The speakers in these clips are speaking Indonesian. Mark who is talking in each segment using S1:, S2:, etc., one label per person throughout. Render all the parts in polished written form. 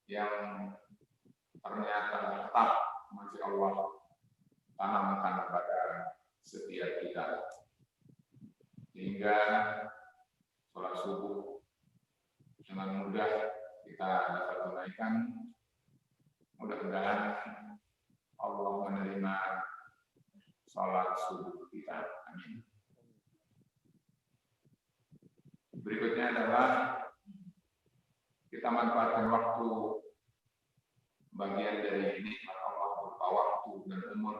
S1: yang ternyata tetap masih Allah tanamkan pada setiap kita, hingga sholat subuh dengan mudah kita dapat tunaikan. Mudah-mudahan Allah menerima sholat subuh kita. Amin. Berikutnya adalah kita manfaatkan waktu, bagian dari nikmat Allah berupa waktu dan umur,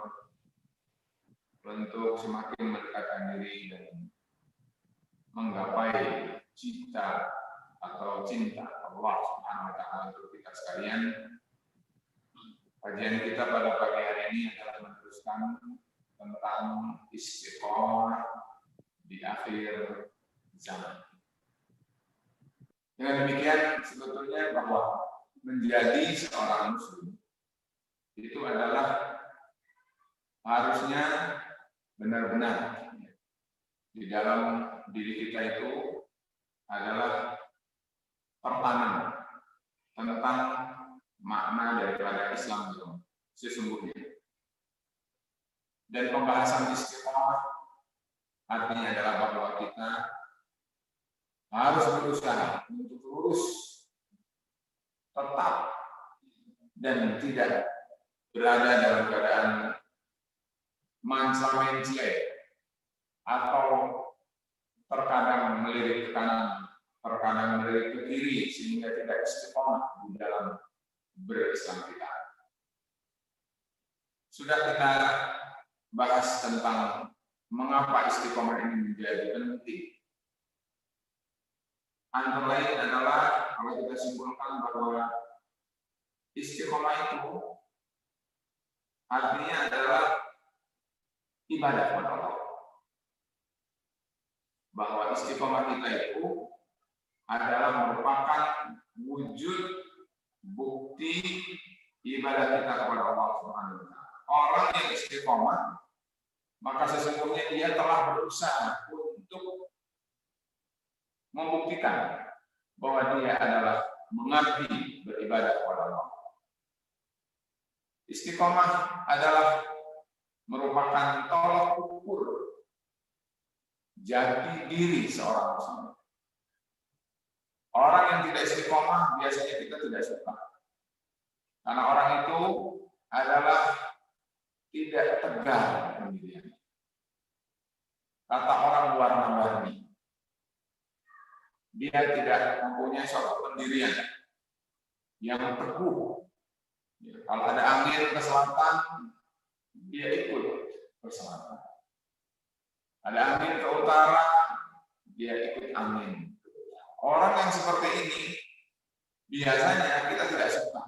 S1: untuk semakin mendekatkan diri dan menggapai cinta atau cinta Allah Subhanahu wa Ta'ala untuk kita sekalian. Kajian kita pada pagi hari ini adalah meneruskan tentang istiqomah di akhir zaman. Dengan demikian, sebetulnya bahwa menjadi seorang muslim itu adalah harusnya benar-benar di dalam diri kita itu adalah pertanam tentang makna daripada Islam itu sesungguhnya. Dan pembahasan istiqomah artinya adalah bahwa kita harus berusaha untuk lurus, tetap, dan tidak berada dalam keadaan mencela-mencela atau terkadang melirik ke kanan, terkadang melirik ke kiri, sehingga tidak istiqomah di dalam berislam kita. Sudah kita bahas tentang mengapa istiqomah ini menjadi penting. Antara lain adalah kalau kita simpulkan bahwa istiqomah itu artinya adalah ibadah kepada Allah. Bahwa istiqomah kita itu adalah merupakan wujud bukti ibadah kita kepada Allah Subhanahu wa Ta'ala. Orang yang istiqomah, maka sesungguhnya dia telah berusaha untuk membuktikan bahwa dia adalah mengabdi beribadah kepada Allah. Istiqomah adalah merupakan tolak ukur jati diri seorang muslim. Orang yang tidak istiqomah biasanya kita tidak suka. Karena orang itu adalah tidak tegar pendiriannya. Kata orang warna-warni. Dia tidak mempunyai suatu pendirian yang teguh. Kalau ada angin ke selatan, dia ikut ke selatan. Ada angin ke utara, dia ikut angin. Orang yang seperti ini biasanya kita tidak suka.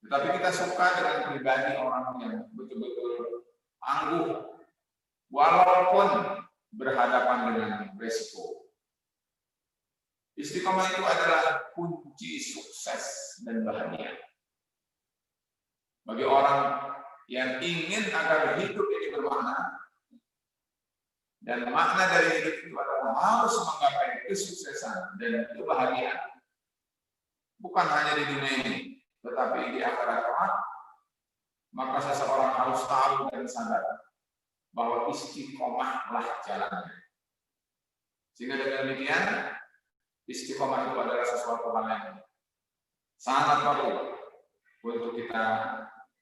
S1: Tetapi kita suka dengan pribadi orang yang betul-betul angguh, walaupun berhadapan dengan resiko. Istiqomah itu adalah kunci sukses dan bahagia. Bagi orang yang ingin agar hidup ini bermakna, dan makna dari hidup itu adalah harus menggapai kesuksesan dan kebahagiaan. Bukan hanya di dunia ini, tetapi di akhirat kelak, maka seseorang harus tahu dan sadar bahwa istiqomahlah jalannya. Sehingga dengan demikian, istiqomah itu adalah sesuatu hal yang sangat perlu untuk kita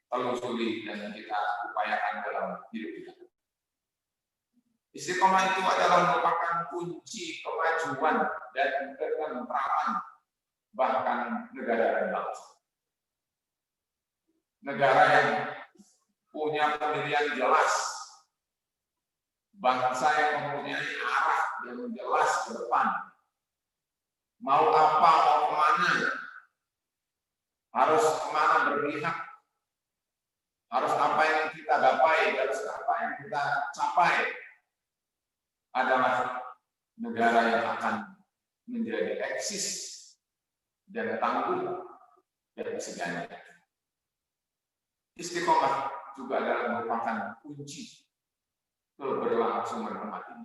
S1: telusuri dan kita upayakan dalam hidup kita. Istiqomah itu adalah merupakan kunci kemajuan dan ketentraman bahkan negara dan bangsa. Negara yang punya pendirian jelas, bangsa yang mempunyai arah yang jelas ke depan. Mau apa, mau kemana, harus kemana berpihak, harus apa yang kita gapai, harus apa yang kita capai, adalah negara yang akan menjadi eksis dan tangguh dari segalanya. Istiqomah juga adalah merupakan kunci keberlangsungan umat ini.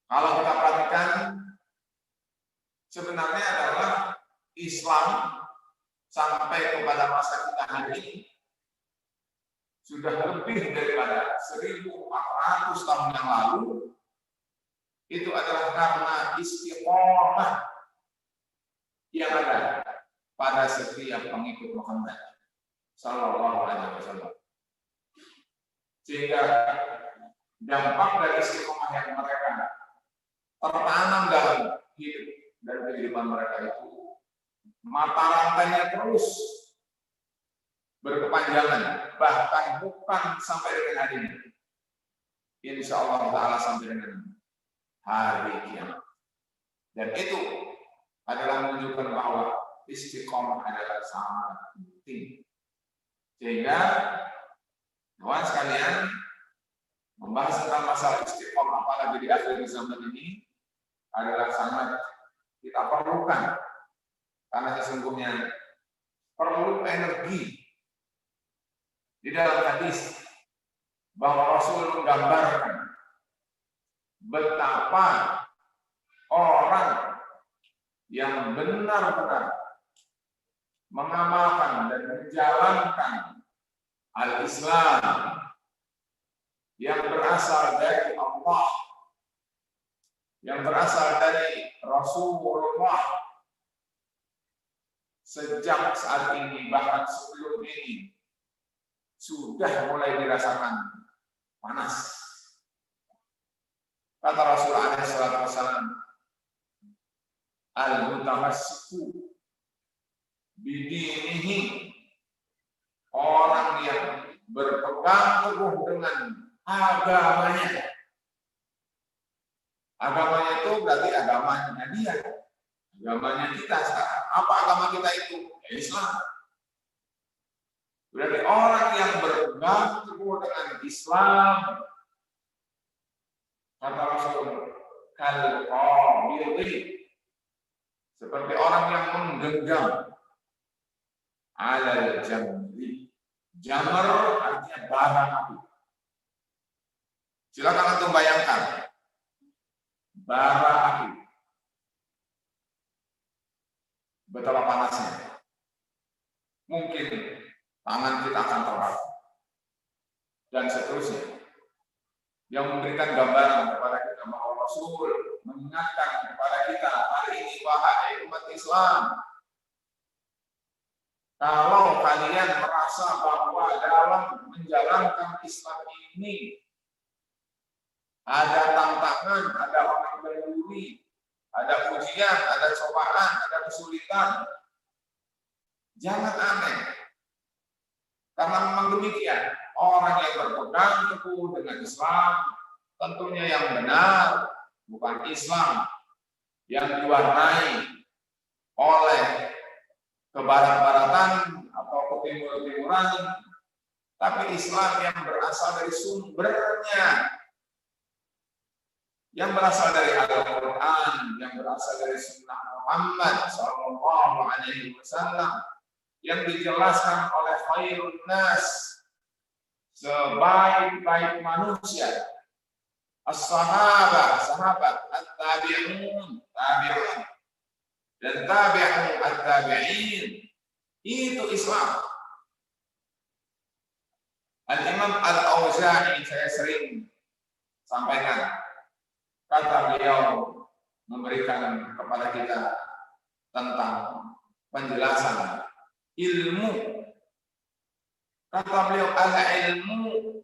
S1: Kalau kita perhatikan sebenarnya adalah Islam sampai kepada masa kita hari ini sudah lebih daripada 1400 tahun yang lalu. Itu adalah karena istiqomah yang ada pada setiap pengikut Muhammad Sallallahu Alaihi Wasallam. Sehingga dampak dari istiqomah yang mereka tertanam dalam hidup dan kehidupan mereka itu, mata rantainya terus berkepanjangan, bahkan bukan sampai dengan hari ini. Insya Allah Ta'ala sampai dengan hari kiamat. Dan itu adalah menunjukkan bahwa istiqomah adalah sangat penting. Sehingga kawan sekalian, membahas tentang masalah istiqomah apalagi di akhir zaman ini adalah sangat kita perlukan, karena sesungguhnya perlu energi. Di dalam hadis bahwa Rasul menggambarkan betapa orang yang benar-benar mengamalkan dan menjalankan al-Islam yang berasal dari Allah, yang berasal dari Rasulullah, sejak saat ini bahkan sebelum ini sudah mulai dirasakan panas. Kata Rasulullah SAW, al-mutamassiku bidinihi, orang yang berpegang teguh dengan agamanya. Agamanya itu berarti agamanya dia, agamanya kita sekarang. Apa agama kita itu? Islam. Berarti orang yang berpegang teguh dengan Islam, kata Rasul, kal-qabidhi, seperti orang yang menggenggam alal jamri. Jamr artinya bara api. Silakan antum bayangkan bara api, betapa panasnya. Mungkin tangan kita akan terbakar dan seterusnya. Yang memberikan gambaran kepada kita bahwa Rasul mengingatkan kepada kita hari ini, wahai umat Islam, kalau kalian merasa bahwa dalam menjalankan Islam ini ada tantangan, ada orang berduri, ada ujian, ada cobaan, ada kesulitan, jangan aneh. Karena memang demikian, orang yang berpegang teguh dengan Islam tentunya yang benar, bukan Islam yang diwarnai oleh kebarat-baratan atau ketimur-timuran, tapi Islam yang berasal dari sumbernya, yang berasal dari Al-Quran, yang berasal dari Sunnah Muhammad Sallallahu Alaihi Wasallam, yang dijelaskan oleh khairun nas, sebaik-baik manusia, as-sahabah, sahabat, at-tabi'un, tabi'un, dan tabi'un at-tabi'in. Itu Islam. Al-Imam Al-Auza'i, saya sering sampaikan, kata beliau memberikan kepada kita tentang penjelasan ilmu. Kata beliau, al-ilmu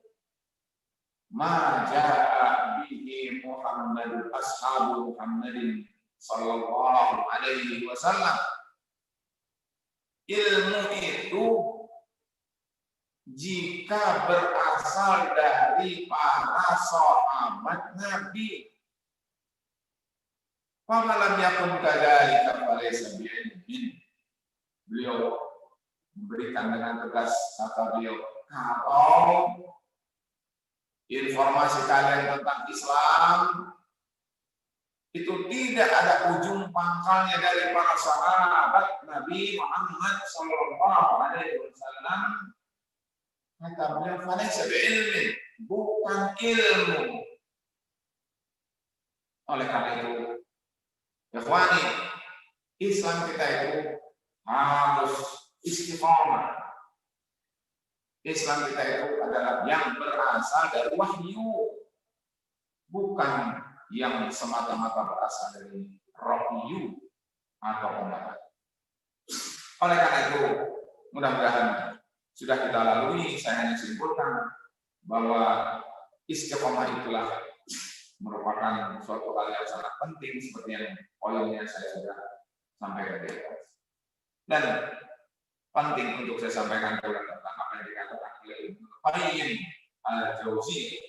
S1: ma ja'a bihi Muhammad, ashabu Muhammadin sallallahu alaihi wasallam. Ilmu itu jika berasal dari para sahabat Nabi. Famalam yakun kadzalika falaysa bi'ilmin. Beliau memberikan dengan tegas, kata beliau, kalau informasi kalian tentang Islam itu tidak ada ujung pangkalnya dari para sahabat Nabi Muhammad Sallallahu Alaihi Wasallam, kata beliau, falaysa bi'ilmin, bukan ilmu. Oleh karena itu, ikhwani, Islam kita itu harus istiqomah. Islam kita itu adalah yang berasal dari wahyu, bukan yang semata-mata berasal dari rohyu atau pendapat. Oleh karena itu, mudah-mudahan sudah kita lalui. Saya hanya simpulkan bahwa istiqomah itulah merupakan suatu hal yang sangat penting, seperti yang poinnya saya sudah sampaikan di atas. Dan penting untuk saya sampaikan pula tentang apa yang dikatakan oleh Ibnu Qayyim al-Jauziyah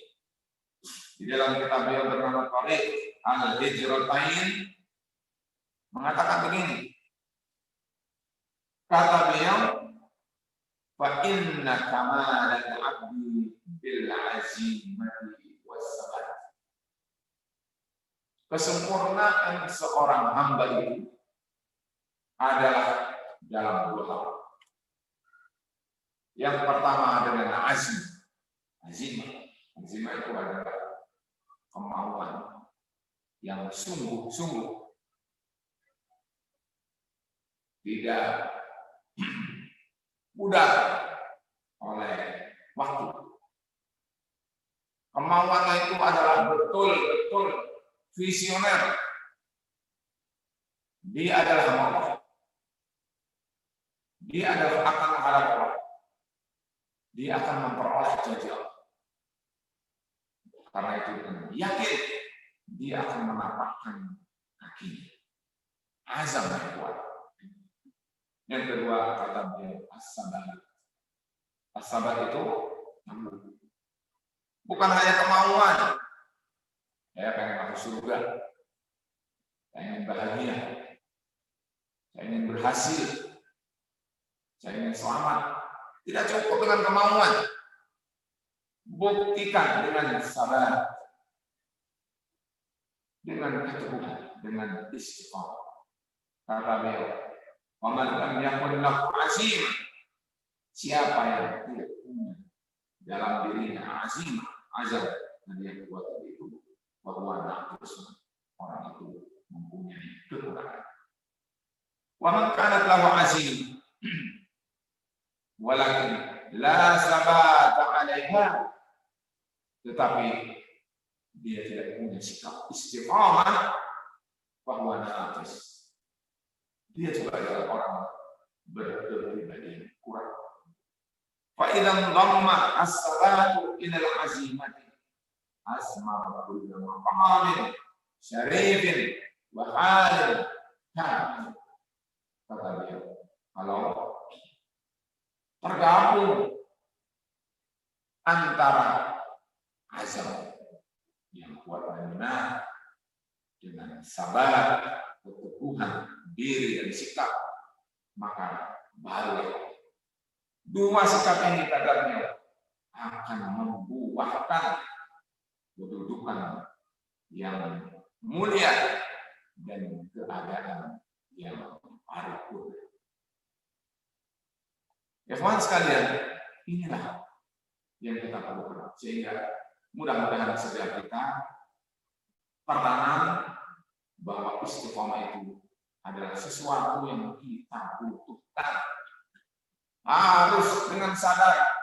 S1: di dalam kitab beliau bernama Thariq al-Hijratain, mengatakan begini, kata beliau, fa inna kamalal abdi bil azimati was sabat. Kesempurnaan seorang hamba itu adalah dalam dua hal. Yang pertama dengan azim. Azimah itu adalah kemauan yang sungguh-sungguh, tidak mudah oleh waktu. Kemauannya itu adalah betul-betul visioner. Dia adalah Allah. Dia adalah akan menghadap Allah. Dia akan memperoleh janji Allah. Karena itu yakin dia akan menapakkan kakinya. Azam yang kuat. Yang kedua kata beliau as-sabat. As-sabat itu bukan hanya kemauan. Saya pengen masuk surga. Saya ingin bahagia. Saya ingin berhasil. Saya ingin selamat. Tidak cukup dengan kemauan. Buktikan dengan sabar, dengan keteguhan, dengan istiqamah. Kata beliau, "Wa man lam yakun lahu azim." Siapa yang tidak punya dalam dirinya azim, azam, dan yang kuat itu, bahwa nafsu orang itu mempunyai kekuatan. Wa man kanat lahu azim, walakin la sabata 'alaiha, tetapi dia tidak punya sikap istiqamah, bahwa nafis, dia juga adalah orang berpribadi kurang. Fa idzan dhamma as-salatu ila al-azimati asma kullu maqamin syarifin wa halin. Kata dia, kalau tergabung antara azam yang kuat dan benar dengan sabar, keteguhan diri dan sikap, maka baru dua sikap ini kadarnya akan membuahkan kedudukan yang mulia dan keadaan yang paripurna. Ya kawan sekalian, inilah yang kita perlukan, sehingga mudah-mudahan setiap kita tertanam bahwa istiqomah itu adalah sesuatu yang kita butuhkan. Harus dengan sadar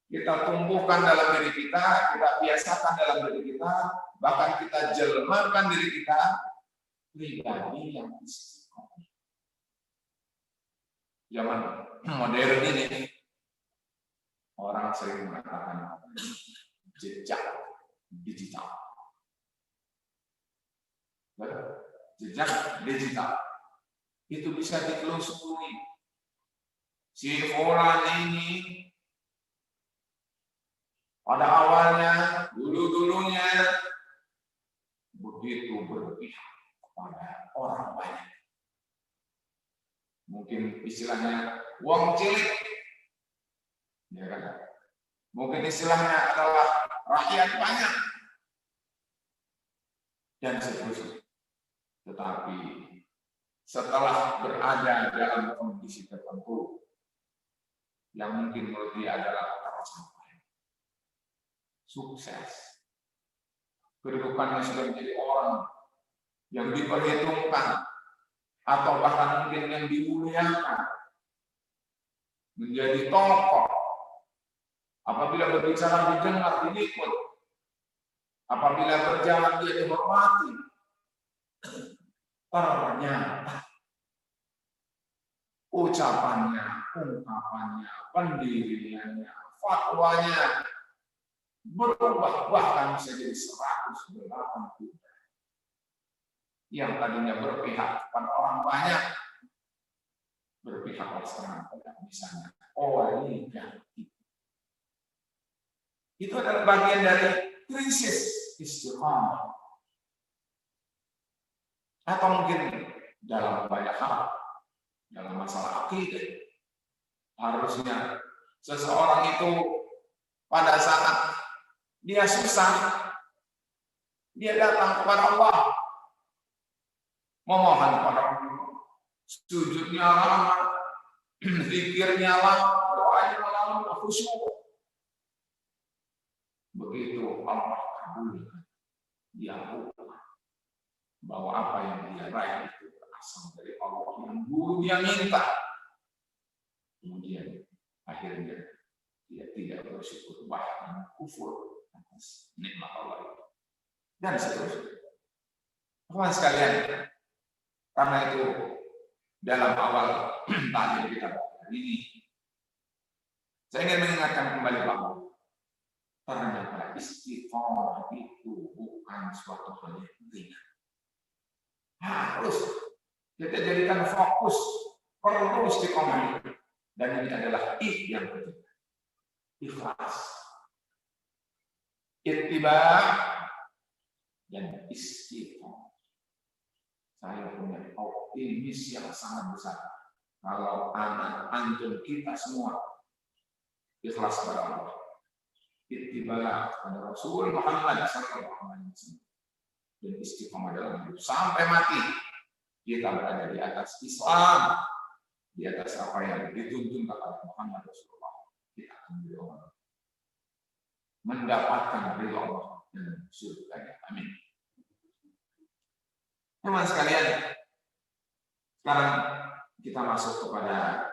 S1: kita tumbuhkan dalam diri kita, kita biasakan dalam diri kita, bahkan kita jelmakan diri kita pribadi yang istiqomah. Zaman modern ini orang sering mengatakan jejak digital. Jejak digital itu bisa ditelusuri. Si fulan ini pada awalnya, dulu-dulunya begitu berpihak kepada orang banyak. Mungkin istilahnya wong cilik, ya kan? Mungkin istilahnya adalah rakyat banyak dan seterusnya. Tetapi setelah berada dalam kondisi tertentu yang mungkin menurut dia adalah tercapai, sukses, kedudukannya sudah menjadi orang yang diperhitungkan, atau bahkan mungkin yang dimuliakan, menjadi tokoh, apabila berbicara didengar, diliput, apabila berjalan dia dihormati, ternyata ucapannya, ungkapannya, pendiriannya, fatwanya berubah, bahkan bisa jadi 180. Yang tadinya berpihak kepada orang banyak, berpihak sekarang pada misalnya oligarki. Itu adalah bagian dari krisis istiqamah. Atau mungkin dalam banyak hal, dalam masalah akidah, harusnya seseorang itu pada saat dia susah, dia datang kepada Allah, memohon kepada Allah, sujudnya lama, zikirnya lama, doanya lama, khusyuk. Begitu Allah kabulkan, dia lupa bahwa apa yang dia raih itu berasal dari Allah yang dulu dia minta. Kemudian akhirnya dia tidak bersyukur, bahkan kufur atas nikmat Allah itu, dan seterusnya. Teman sekalian, karena itu dalam awal tadi kita hari ini, saya ingin mengingatkan kembali bahwa ternyata istiqomah itu bukan suatu hal yang ringan. Harus kita jadikan fokus, perlu istiqomah itu. Dan ini adalah yang ketiga, ikhlas, ittiba' dan istiqomah. Saya punya optimis yang sangat besar kalau anak antum kita semua ikhlas kepada Allah, ittiba' kepada Rasul Muhammad SAW, dan istiqomah dalam hidup sampai mati. Kita berada di atas Islam, di atas apa yang dituntun oleh Muhammad Rasulullah. Kita akan mendapatkan ridha Allah dan surga. Amin. Teman sekalian, sekarang kita masuk kepada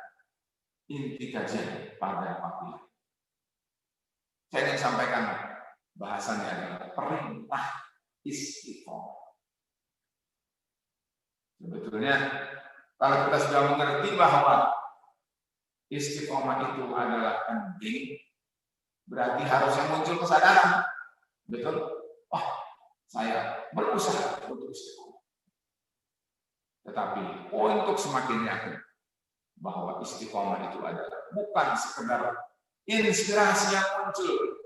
S1: inti kajian pada pagi ini. Saya ingin sampaikan bahasannya adalah perintah istiqomah. Sebetulnya kalau kita sudah mengerti bahwa istiqomah itu adalah penting, berarti harusnya muncul kesadaran. Betul? Oh, saya berusaha untuk istiqomah. Tetapi untuk semakin yakin bahwa istiqomah itu adalah bukan sekedar inspirasi yang muncul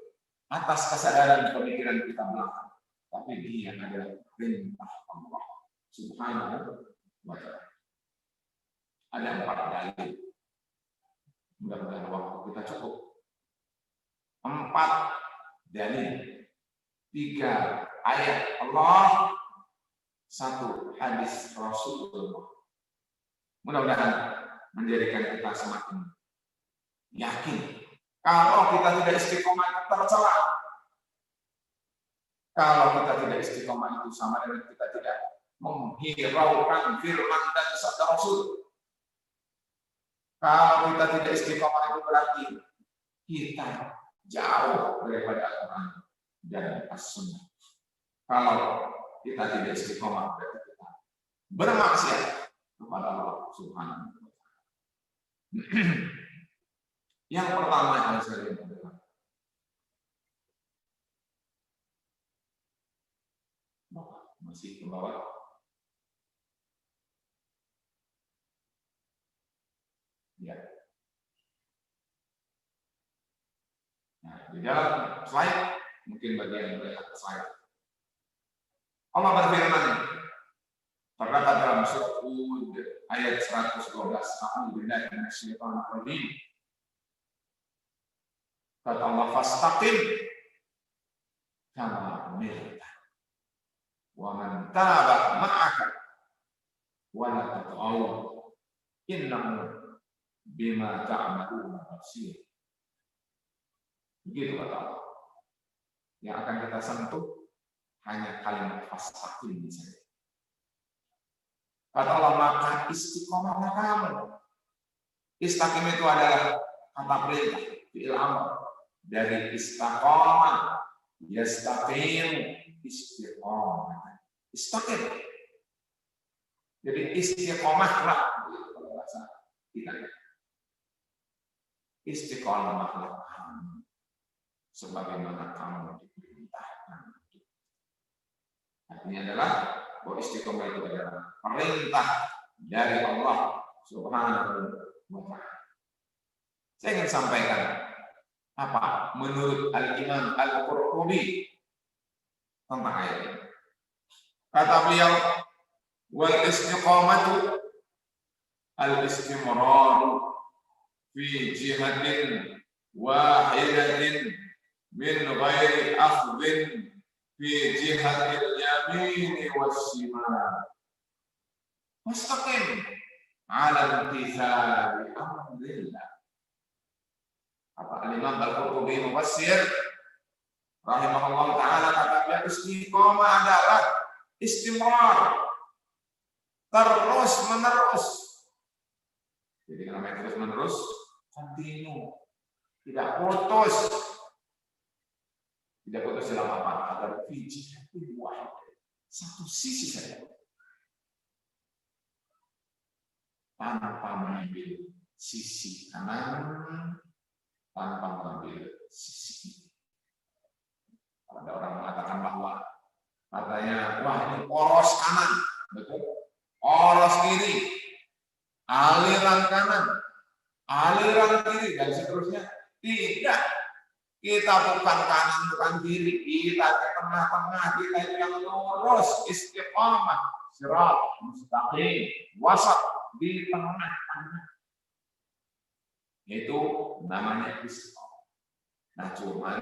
S1: atas kesadaran pemikiran kita belakang, tapi dia adalah perintah Allah Subhanahu wa ta'ala. Ada 4 dalil. Mudah-mudahan waktu kita cukup. 4 dalil, 3 ayat Allah, 1 hadis Rasulullah. Mudah-mudahan menjadikan kita semakin yakin kalau kita tidak istiqomah itu tercela. Kalau kita tidak istiqomah itu sama dengan kita tidak menghiraukan firman dan sabda Rasul. Kalau kita tidak istiqomah itu berarti kita jauh daripada Al-Quran dan As-Sunnah. Kalau kita tidak istiqomah berarti kita bermaksiat kepada Allah Subhanahu wa ta'ala. Yang pertama yang saya lihat adalah masih ke bawah. Ya. Nah, di dalam slide, mungkin bagian yang melihat slide, Allah berfirman, terdapat dalam surat Hud ayat 112, A'udzubillahi minasyaitonir rajim. Kata Allah, fastaqim kama umirta wa man taba ma'aka wa la tatghaw innahu bima ta'maluna basir. Begitu kata Allah. Yang akan kita sentuh hanya kalimat fastaqim saja. Kata Allah, maka istiqomahlah kamu. Istaqim itu adalah kata perintah, fi'il amr dari istaqamah, yastaqim, istiqomah. Istaqim. Jadi istiqomahlah kalau bahasa kita. Istiqomahlah kamu sebagaimana kamu diperintahkan. Artinya adalah bahwa istiqomah itu adalah perintah dari Allah Subhanahu wa ta'ala. Saya ingin sampaikan apa menurut Al-Imam Al-Qurtubi tentang ayat ini. Kata beliau, wal istiqamatu al-istimrar fi jihatin wahidatin min ghairi akhdhin fi jihatil yamin was shimal. Mustaqim ala imtithali amrillah. Apa Imam Al-Qurtubi mufassir rahimahullah taala kata dia, istiqomah adalah istimrar, terus menerus. Jadi namanya terus menerus, kontinu, tidak putus. Tidak putus dalam apa? Agar fiji satu sisi saja, tanpa mengambil sisi kanan, tanpa mengambil sisi kiri. Ada orang mengatakan bahwa katanya, wah ini poros kanan, betul? Poros kiri, aliran kanan, aliran kiri, dan seterusnya. Tidak. Kita bukan kanan, bukan kiri. Kita ke tengah-tengah, kita yang lurus, istiqamah, sirat, mustaqim, wasat, di tengah-tengah. Itu namanya istiqamah. Nah, cuman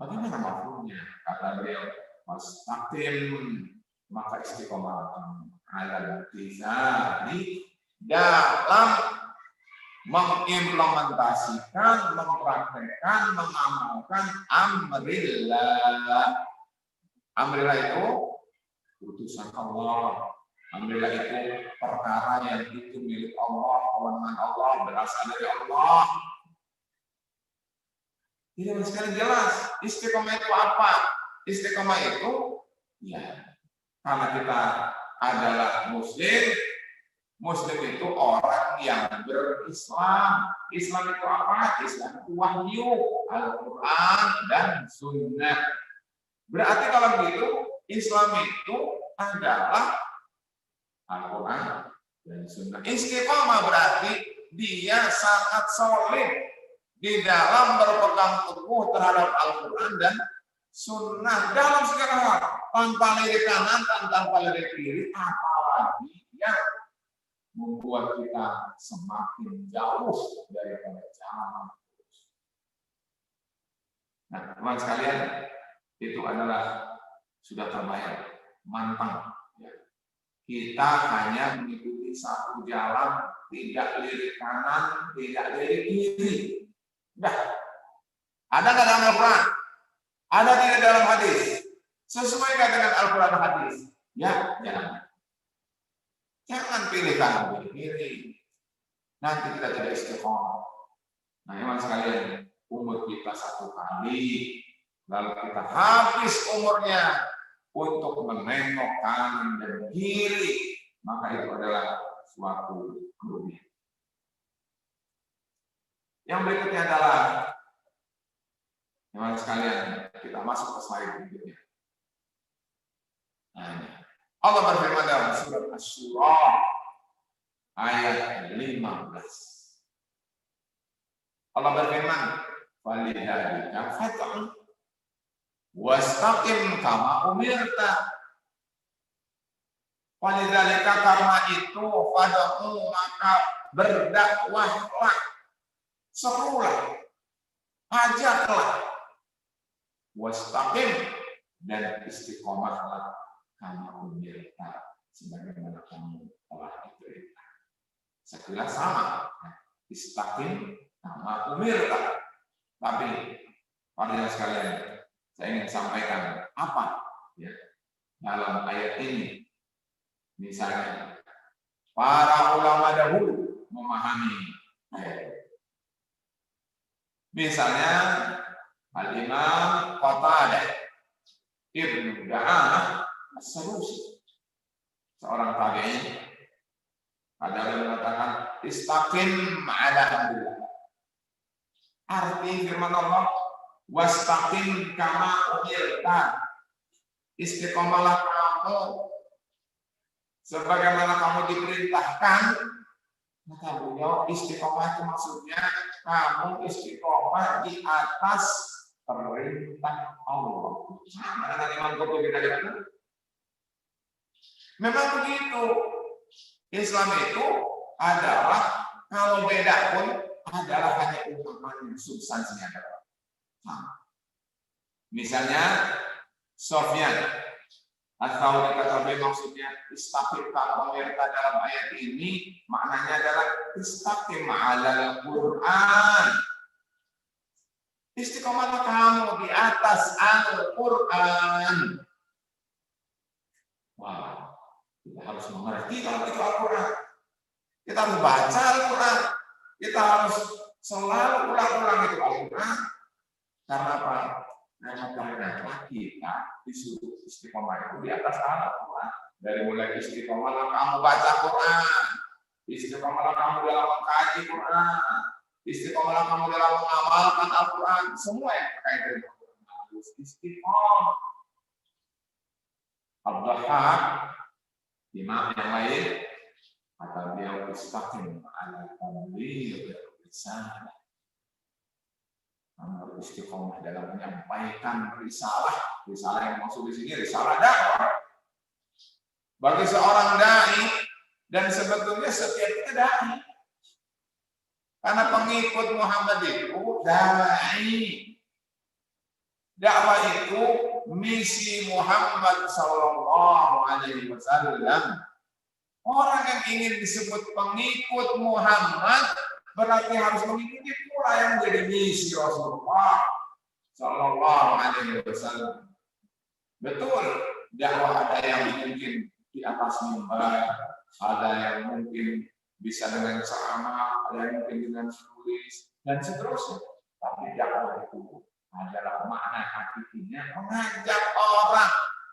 S1: bagaimana mafhumnya? Kata beliau, mustaqim, maka istiqamah ala tizali dalam mengimplementasikan, mempraktekkan, mengamalkan amrillah. Amrillah itu putusan Allah. Amrillah itu perkara yang itu milik Allah, kewenangan Allah, berasal dari Allah. Tidak sekali jelas. Istiqomah itu apa? Istiqomah itu, ya, karena kita adalah Muslim. Muslim itu orang yang berislam. Islam itu apa? Islam itu wahyu, Al-Quran dan Sunnah. Berarti kalau begitu, Islam itu adalah Al-Quran dan Sunnah. Istiqomah berarti dia sangat solid di dalam berpegang teguh terhadap Al-Quran dan Sunnah dalam segala hal, tanpa lirik kanan dan tanpa lirik kiri, apalagi yang membuat kita semakin jauh daripada jalan. Nah, teman sekalian, itu adalah sudah terbayar, mantap. Kita hanya mengikuti satu jalan, tidak lirik kanan, tidak lirik kiri. Nah, ada nggak dalam Al-Quran? Ada tidak dalam hadis? Sesuai dengan Al-Quran dan hadis? Ya, jangan. Jangan pilih kanan pilih kiri. Nanti kita tidak istiqomah. Nah, teman sekalian, umur kita satu kali, lalu kita habis umurnya untuk menengok kanan dan kiri, maka itu adalah suatu kerugian. Yang berikutnya adalah, teman sekalian, kita masuk ke slide berikutnya. Nah, Allah berfirman dalam surat Asy-Syura ayat 15. Allah berfirman, "Falidzalika fad'u wastaqim kama umirta." Falidzalika, karena itu, fad'u, maka berdakwahlah, serulah, ajaklah, wastaqim, dan istiqomahlah kama umirta, sebagaimana kamu telah diperintah. Sekilas sama, istaqim kama umirta. Tapi pada sekalian, saya ingin sampaikan apa ya dalam ayat ini. Misalnya, para ulama dahulu memahami ayat. Misalnya, Al-Imam Qatadah Ibnu Da'amah As-Sadusi, seorang tabi'in, ada yang mengatakan istaqim ala amrillah. Arti firman Allah, wastaqim kama umirta. Istiqomalah kamu sebagaimana kamu diperintahkan. Maka beliau istiqomah itu maksudnya kamu istiqomah di atas perintah Allah. Sama dengan Imam Qurtubi tadi. Memang begitu. Islam itu adalah kalau beda pun adalah hanya ungkapan yang substansinya adalah sama. Misalnya Sofyan atau dikatakan maksudnya istaqim kama umirta dalam ayat ini maknanya adalah istaqim ala Al-Qur'an. Istiqomahlah kamu di atas Al-Qur'an. Wah, kita harus mengerti kalau itu Al-Qur'an. Kita harus baca Al-Quran. Kita harus selalu ulang-ulang itu Al-Quran. Karena apa? Karena ternyata kita disuruh istiqomah itu di atas Al-Quran. Dari mulai istiqomah kamu baca Quran, istiqomah kamu dalam mengkaji Quran, istiqomah kamu dalam mengamalkan Al-Quran, semua yang terkait dengan Al-Quran harus istiqomah. Al-Dhahhak, imam yang lain, kata beliau istaqim ala tabligh risalah. Kamu istiqomah dalam menyampaikan risalah. Risalah yang maksud di sini risalah dakwah. Bagi seorang dai dan sebetulnya setiap kita dai. Karena pengikut Muhammad itu dai. Dakwah itu misi Muhammad sallallahu alaihi wasallam. Orang yang ingin disebut pengikut Muhammad berarti harus mengikuti pula yang menjadi misi Rasulullah sallallahu alaihi wasallam. Betul, dakwah ada yang mungkin di atas mimbar, ada yang mungkin bisa dengan ceramah, ada yang mungkin dengan tulis dan seterusnya. Tapi dakwah itu adalah makna hakikatnya mengajak orang,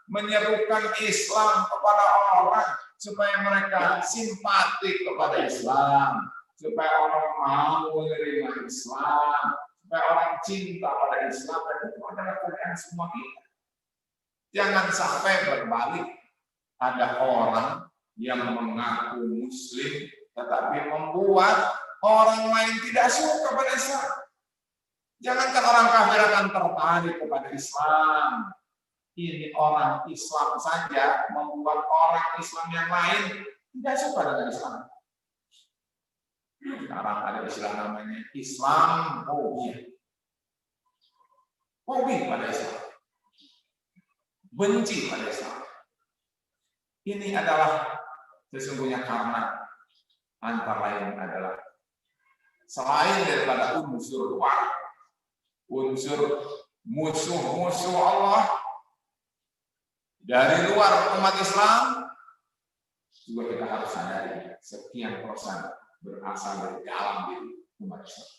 S1: menyerukan Islam kepada orang supaya mereka simpatik kepada Islam, supaya orang mau menerima Islam, supaya orang cinta pada Islam. Dan itu adalah pekerjaan semua kita. Jangan sampai berbalik, ada orang yang mengaku Muslim tetapi membuat orang lain tidak suka pada Islam. Jangankan orang kafir akan tertarik kepada Islam. Ini orang Islam saja membuat orang Islam yang lain tidak suka dengan Islam. Sekarang ada istilah namanya Islam fobia. Fobia pada Islam. Benci pada Islam. Ini adalah sesungguhnya karena antara lain adalah selain daripada unsur luar, unsur musuh-musuh Allah dari luar umat Islam, juga kita harus sadari sekian persen berasal dari dalam diri umat Islam.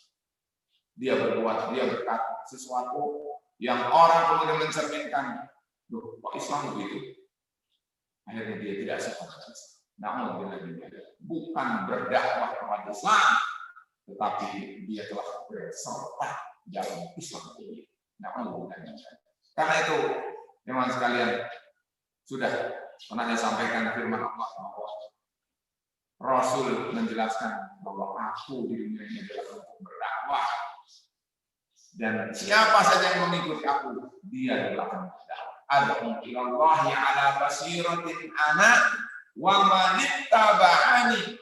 S1: Dia berbuat, dia berkata sesuatu yang orang kemudian mencerminkan, loh, kok Islam begitu? Akhirnya dia tidak suka dengan Islam. Namun bukan berdakwah kepada Islam, tetapi dia telah berserta dalam Islam ini. Namun karena itu, teman sekalian, sudah pernah saya sampaikan firman Allah bahwa Rasul menjelaskan bahwa aku di dunia ini adalah untuk berdakwah. Dan siapa saja yang mengikuti aku, dia adalah akan berdakwah. Ad'u ilallahi ala basiratin ana wa man ittaba'ani.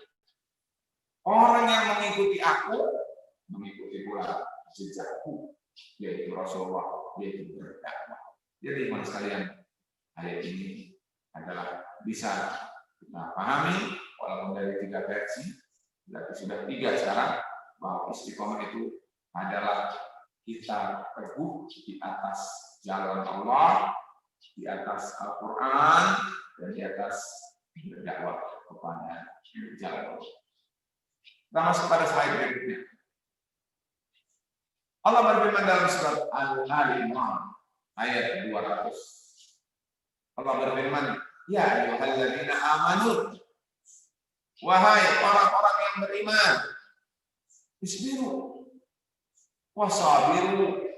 S1: Orang yang mengikuti aku, mengikuti pula jejakku, yaitu Rasulullah, yaitu berdakwah. Jadi teman sekalian, ayat ini adalah bisa kita pahami walaupun dari 3 versi, berarti sudah 3 sekarang, bahwa istiqomah itu adalah kita teguh di atas jalan Allah, di atas Al-Quran, dan di atas berdakwah kepada jalan Allah. Kita masuk pada slide berikutnya. Allah berfirman dalam surat Al-Imran ayat 200. Allah berfirman, ya ayyuhalladzina amanu, wahai orang-orang yang beriman, isbiru wasabiru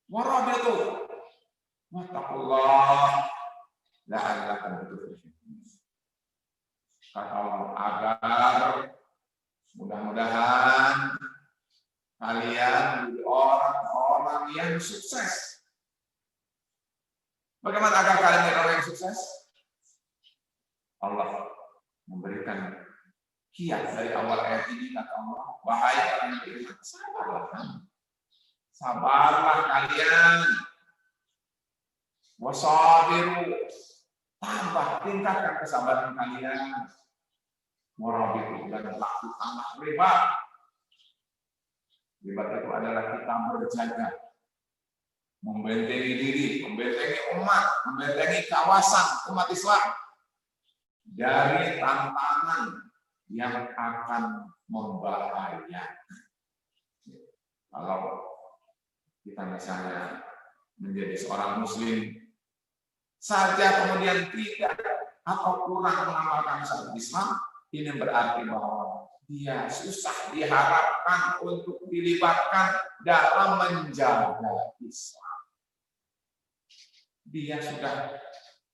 S1: warabitu wattaqullah la'allakum tuflihun. Kata Allah, agar mudah-mudahan kalian menjadi orang-orang yang sukses. Bagaimana agar kalian menjadi orang yang sukses? Allah memberikan kiat dari awal ayat ini, kata Allah, wahai orang yang beriman, sabarlah. Sabarlah kalian. Wasabiru, tambah tingkatkan kesabaran kalian. Warabitu, dan lakukanlah riba. Riba itu adalah kita berjaga, membentengi diri, membentengi umat, membentengi kawasan umat Islam dari tantangan yang akan membahayakan. Kalau kita misalnya menjadi seorang muslim saja kemudian tidak atau kurang mengamalkan syariat Islam, ini berarti bahwa dia susah diharapkan untuk dilibatkan dalam menjaga Islam. Dia sudah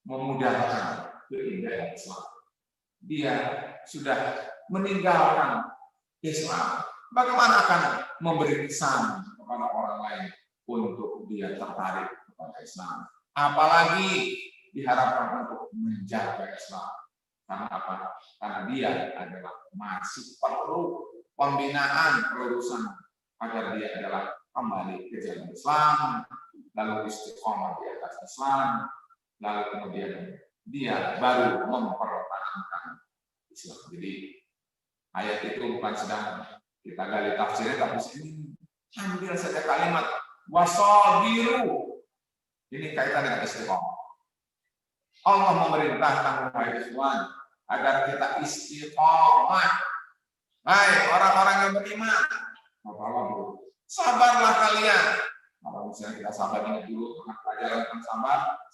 S1: memudahkan keindahan Islam. Dia sudah meninggalkan Islam. Bagaimana akan memberi kesan kepada orang lain untuk dia tertarik kepada Islam? Apalagi diharapkan untuk menjaga Islam. Karena apa? Karena dia adalah masih perlu pembinaan, pelurusan agar dia adalah kembali ke jalan Islam, lalu istiqomah di atas Islam, lalu kemudian dia baru mempertahankan Islam. Jadi ayat itu bukan sedang kita gali tafsirnya, tapi ini ambil saja kalimat wasabiru. Ini kaitan dengan istiqomah. Allah memerintahkan wahai ikhwan agar kita istiqomah. Hai orang-orang yang beriman, sabarlah kalian. Kalau misalnya kita sabar ini dulu, pelajaran tentang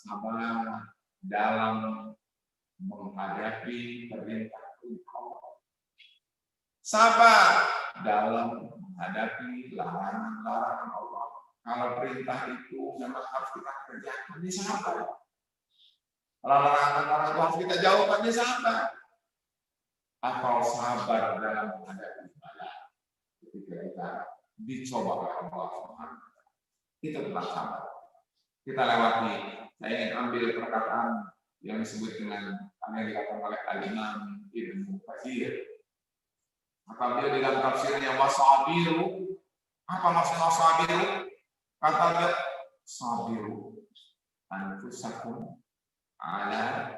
S1: sabar dalam menghadapi perintah Allah. Sabar dalam menghadapi larangan-larangan Allah. Kalau perintah itu memang harus kita kerjakan, ini sabar. Kalau larangan-larangan itu harus kita jauhkan, ini sabar. Atau sabar dalam menghadapi ibadah ketika kita dicoba oleh Allah Subhanahu. Itu tentang sabar. Kita lewati. Saya ingin ambil perkataan yang disebut dengan yang dikatakan oleh Al-Imam Ibnu Katsir. Maka beliau dalam tafsirnya wasabiru. Apa maksud wasabiru? Kata dia sabiru anfusakum ala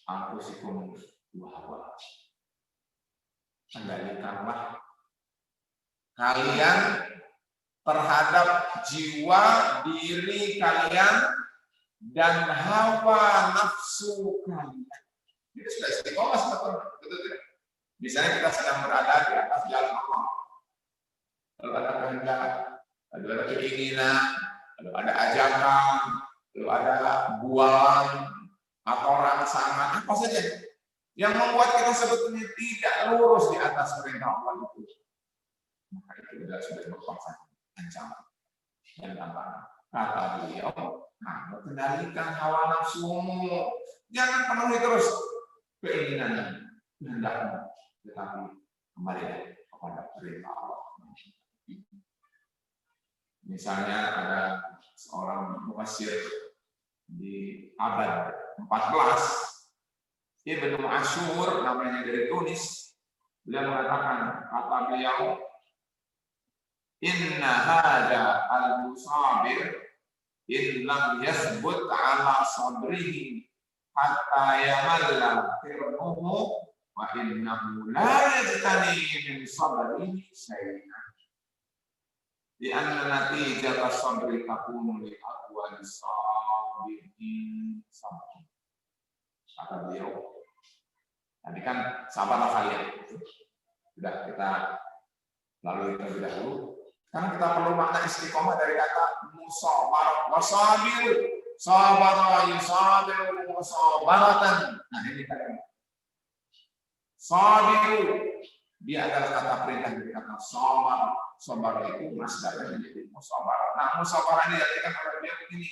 S1: anfusikum wa kendalikanlah kalian terhadap jiwa diri kalian dan hawa nafsu kalian. Itu sudah istiqomah sebetulnya. Misalnya kita sedang berada di atas jalan Allah, lalu ada kehendak, lalu ada keinginan, lalu ada ajakan, lalu ada bualan atau rangsangan, apa saja yang membuat kita sebetulnya tidak lurus di atas perintah Allah itu. Maka itu sudah merupakan ancaman dan tantangan. Kata beliau, kendalikan hawa nafsumu, jangan penuhi terus keinginan kehendakmu, tetapi kembali kepada perintah Allah. Misalnya ada seorang mufassir di abad 14, Ibnu Ashur namanya, dari Tunis, beliau mengatakan, kata beliau, inna hada al-musabir in lam yathbut ala sabrihi hatta yamalla firmuhu wa innahu la yajtani min sabrihi syai'an di anna natijata sabri takunu li aqwali sabirin sabri. Kata beliau, Tadi kan sabarlah kalian. Sudah kita lalui terlebih dahulu. Karena kita perlu makna istiqomah dari kata musabarah, wasabiru, sabara yusabiru musabaratan. Nah ini kan sabiru, dia adalah kata perintah dari kata sabar. Sabar itu masdarnya menjadi musabarah. Nah musabarah ini diartikan oleh beliau begini.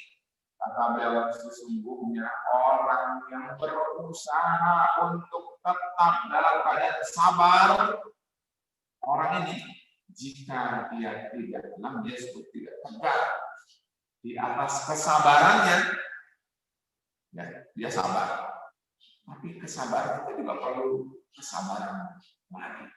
S1: Kata beliau, sesungguhnya orang yang berusaha untuk tetap dalam keadaan sabar, orang ini jika dia tidak dalam, dia disebut tidak tegak di atas kesabarannya, ya, dia sabar. Tapi kesabaran itu juga perlu kesabaran lagi.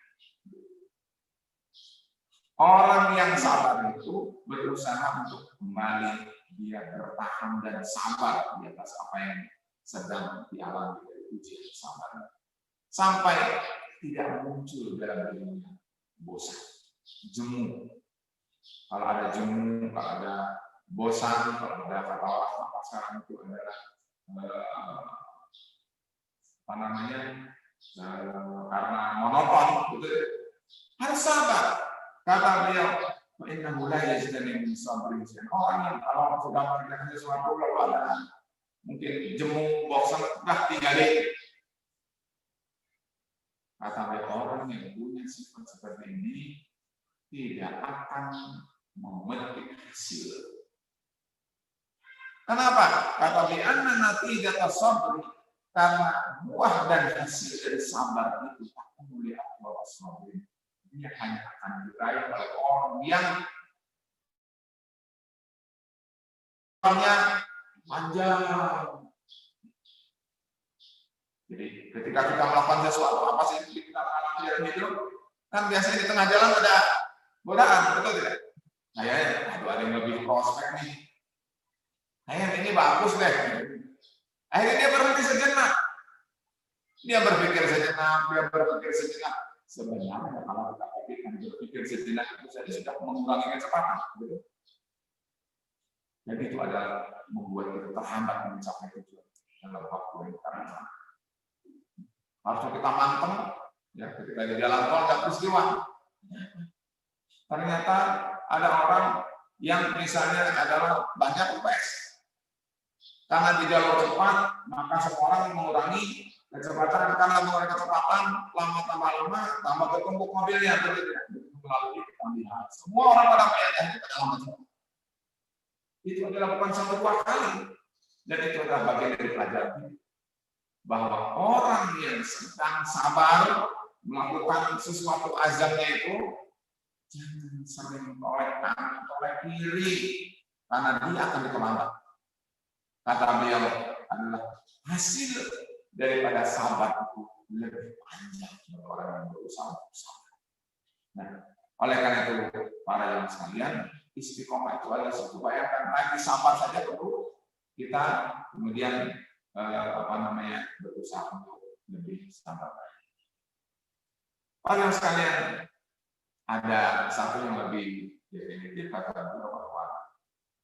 S1: Orang yang sabar itu berusaha untuk kembali, dia bertahan dan sabar di atas apa yang sedang dialami dari ujian sabar, sampai tidak muncul dalam dirinya bosan, jemu. Kalau ada jemu, kalau ada bosan, kalau ada kata orang pasaran itu adalah apa namanya, karena monoton, gitu. Harus sabar. Kata beliau, innahu la yajtani min sabrin syai'un. Orang yang kalau sudah mengerjakan sesuatu lalu ada mungkin jemu, bosan, tinggalin. Kata beliau, orang yang punya sifat seperti ini tidak akan memetik hasil. Kenapa? Kata beliau, anna natijata sabri, karena buah dan hasil dari sabar itu tak mulia Allah sabri. Ini hanya akan diraih oleh orang yang panjang. Jadi ketika kita melakukan sesuatu, apa sih yang kita alami dalam hidup? Kan biasanya di tengah jalan ada godaan, betul tidak? Kayaknya ada yang lebih prospek nih. Kayaknya ini bagus deh. Akhirnya dia berhenti sejenak. Dia berpikir sejenak. Sebenarnya kalau kita berpikir sejenak itu saja sudah mengurangi kecepatan. Betul? Jadi itu adalah membuat kita terhambat mencapai tujuan dalam waktu yang terbatas. Harusnya kita manteng, ya ketika di jalan tol ada peristiwa. Ternyata ada orang yang misalnya adalah banyak UPS. Karena di jalur cepat, maka semua orang mengurangi kecepatan. Karena mengurangi kecepatan, lama-lama tambah bertumpuk mobilnya. Melalui kita lihat semua orang pada melihat itu dalam cepat. Itu adalah bukan satu dua kali, dan itu adalah bagian dari pelajaran bahwa orang yang sedang sabar melakukan sesuatu azamnya itu jangan sering toleh kanan, toleh kiri, karena dia akan terlambat. Kata beliau adalah hasil daripada sabar itu lebih panjang dari orang yang berusaha untuk sabar. Nah, oleh karena itu para jamaah sekalian, istiqomah itu adalah suatu bayangkan lagi sabar saja perlu kita kemudian berusaha untuk lebih sabar. Para sekalian, ada satu yang lebih definitif kata beliau bahwa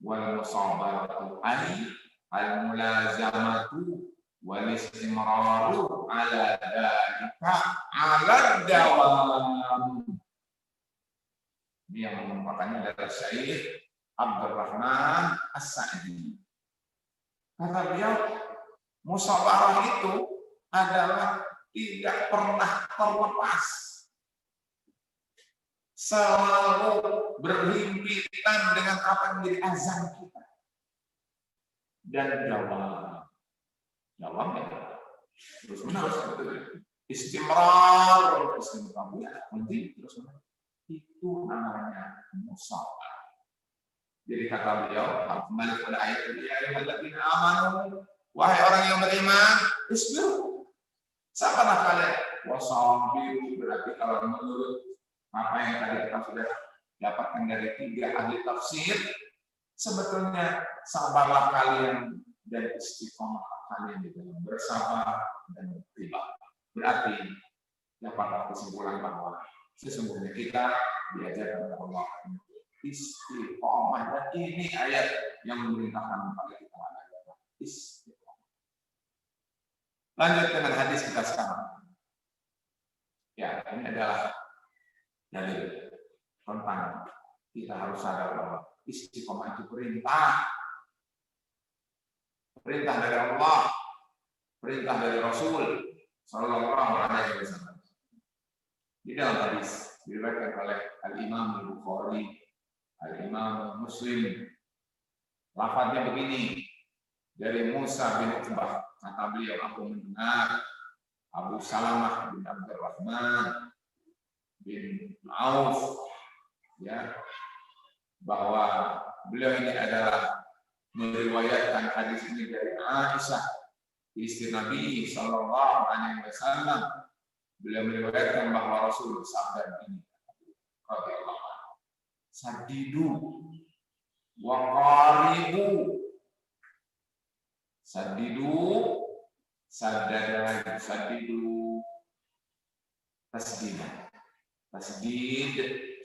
S1: wal musabaratu al-mulazamatu wal istimraru ala dzalika ala dawam. Ini yang merupakannya adalah Syekh Abdurrahman As-Sa'di. Kata beliau, musabarah itu adalah tidak pernah terlepas, selalu berhimpitan dengan apa yang menjadi azam kita. Dan jawabnya terus menerus istimrar ya, nanti terus menerus. Itu namanya musabarah. Jadi kata beliau, kembali pada ayat ini, alladzina amanu, wahai orang yang beriman, isbiru. Sabarlah kalian. Wasabiru, berarti kalau menurut apa yang tadi kita sudah dapatkan dari 3 ahli tafsir, sebetulnya sabarlah kalian dan istiqomah kalian di dalam bersabar dan beribadah. Berarti dapat kesimpulan bahwa sesungguhnya kita diajarkan oleh Allah istiqomah, dan ini ayat yang memerintahkan kepada kita adalah istiqomah. Lanjut dengan hadis kita sekarang. Ya, ini adalah dalil tentang kita harus sadar bahwa istiqomah itu perintah dari Allah, perintah dari Rasul Sallallahu Alaihi Wasallam. Di dalam hadis diriwayatkan oleh Al-Imam Al-Bukhari, Al-Imam Muslim, lafadznya begini dari Musa bin Uqbah, kata beliau, aku mendengar Abu Salamah bin Abdurrahman bin Auf, ya, bahwa beliau ini adalah meriwayatkan hadis ini dari Aisyah, istri Nabi Sallallahu Alaihi Wasallam. Beliau meriwayatkan bahwa Rasul bersabda ini, sadidu wa qaribu, sadidu, sadada, sadidu, tasdid,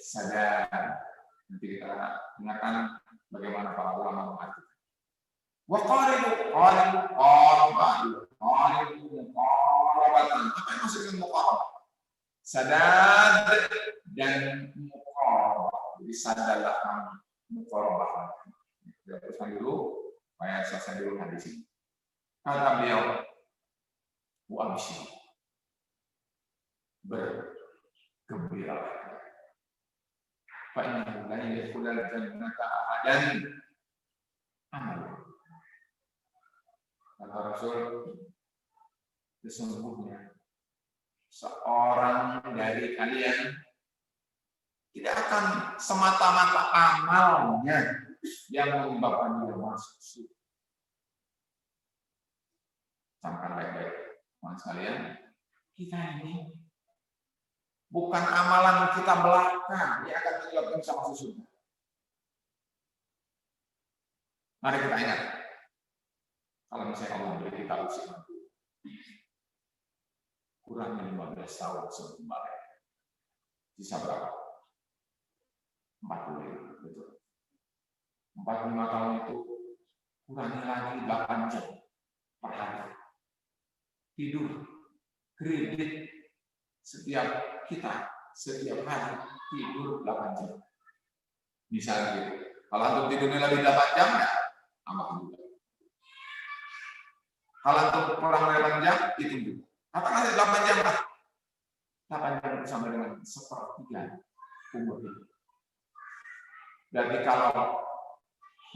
S1: sadar. Nanti kita dengarkan bagaimana para ulama mengartikan. Wa qaribu, muqarabatan. Apa yang maksudnya muqarabah? Sadad dan muqarabah. Jadi sadarlah kamu, muqarabah. Kita teruskan dulu, supaya selesai dulu hadis ini. Kata beliau, wa absyir, bergembira. Fa innahu la yadkhulul jannata ahadan amal. Kata Rasul, sesungguhnya seorang dari kalian tidak akan semata-mata amalnya yang menyebabkan dia masuk surga. Camkan baik-baik, teman sekalian, kita ini bukan amalan kita belaka yang akan menyebabkan kita masuk surga. Mari kita ingat, kalau misalnya Allah beri kita usia kurangnya 15 tahun sebelum balik, sisa berapa? 45, betul. 45 tahun itu kurangi lagi 8 jam per hari. Tidur, kredit setiap hari tidur 8 jam. Misalnya gitu. Kalau untuk tidurnya lebih 8 jam, ya amat juga. Kalau untuk kurang dari 8 jam, itu juga. Katakanlah 8 jam lah. 8 jam itu sama dengan 1/3 umur hidup. Berarti kalau